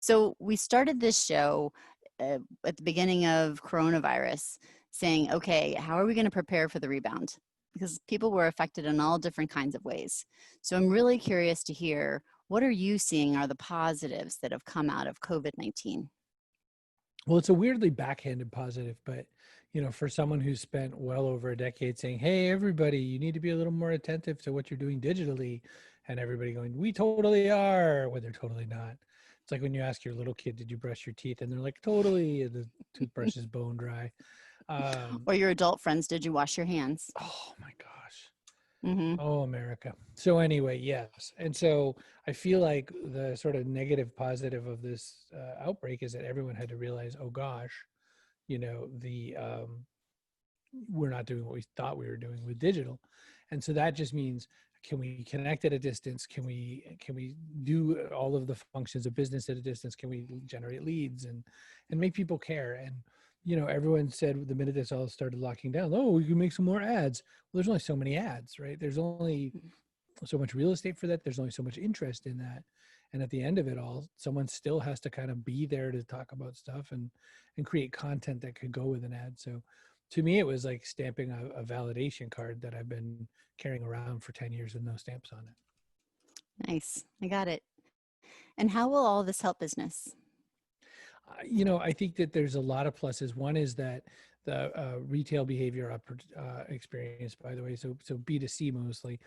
So we started this show at the beginning of coronavirus saying, okay, how are we going to prepare for the rebound? Because people were affected in all different kinds of ways. So I'm really curious to hear, what are you seeing are the positives that have come out of COVID-19? Well, it's a weirdly backhanded positive, but for someone who's spent well over a decade saying, "Hey, everybody, you need to be a little more attentive to what you're doing digitally," and everybody going, "We totally are," when they're totally not. It's like when you ask your little kid, "Did you brush your teeth?" and they're like, "Totally," and the toothbrush is bone dry. Or your adult friends, did you wash your hands? Oh my gosh. Mm-hmm. Oh, America. So anyway, yes. And so I feel like the sort of negative positive of this outbreak is that everyone had to realize, oh gosh, the we're not doing what we thought we were doing with digital. And so that just means, can we connect at a distance? Can we do all of the functions of business at a distance? Can we generate leads and make people care? And everyone said the minute this all started locking down, oh, we can make some more ads. Well, there's only so many ads, right? There's only so much real estate for that. There's only so much interest in that. And at the end of it all, someone still has to kind of be there to talk about stuff and create content that could go with an ad. So to me, it was like stamping a validation card that I've been carrying around for 10 years with no stamps on it. Nice. I got it. And how will all this help business? I think that there's a lot of pluses. One is that the retail behavior experience, by the way, so B2C mostly,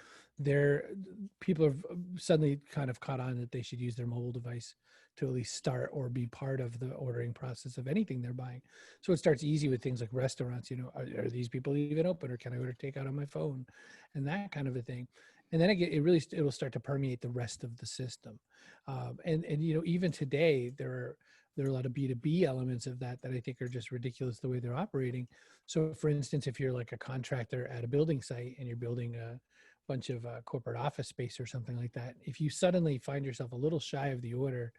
people have suddenly kind of caught on that they should use their mobile device to at least start or be part of the ordering process of anything they're buying. So it starts easy with things like restaurants. Are these people even open, or can I order takeout on my phone, and that kind of a thing. And then it'll start to permeate the rest of the system. And even today there are a lot of B2B elements of that I think are just ridiculous the way they're operating. So for instance, if you're like a contractor at a building site and you're building a bunch of corporate office space or something like that, if you suddenly find yourself a little shy of the order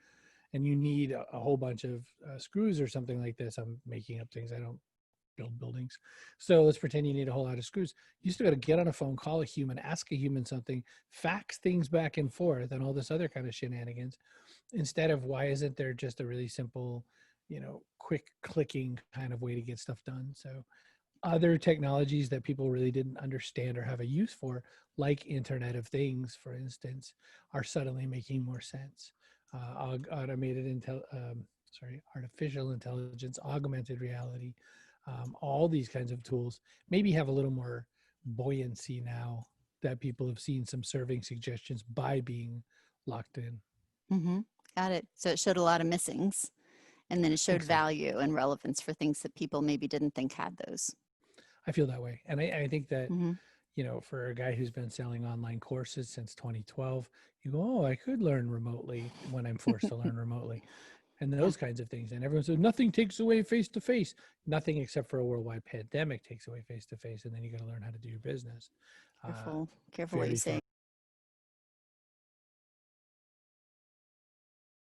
and you need a whole bunch of screws or something like this, I'm making up things, I don't build buildings. So let's pretend you need a whole lot of screws. You still got to get on a phone, call a human, ask a human something, fax things back and forth, and all this other kind of shenanigans. Instead of, why isn't there just a really simple, quick clicking kind of way to get stuff done? So other technologies that people really didn't understand or have a use for, like Internet of Things, for instance, are suddenly making more sense. Artificial intelligence, augmented reality, all these kinds of tools maybe have a little more buoyancy now that people have seen some serving suggestions by being locked in. Mm-hmm. Got it. So it showed a lot of missings, and then it showed Exactly. value and relevance for things that people maybe didn't think had those. I feel that way. And I think that, Mm-hmm. for a guy who's been selling online courses since 2012, you go, oh, I could learn remotely when I'm forced to learn remotely, and Yeah. those kinds of things. And everyone says nothing takes away face-to-face. Nothing except for a worldwide pandemic takes away face-to-face. And then you got to learn how to do your business. Careful what you Very say.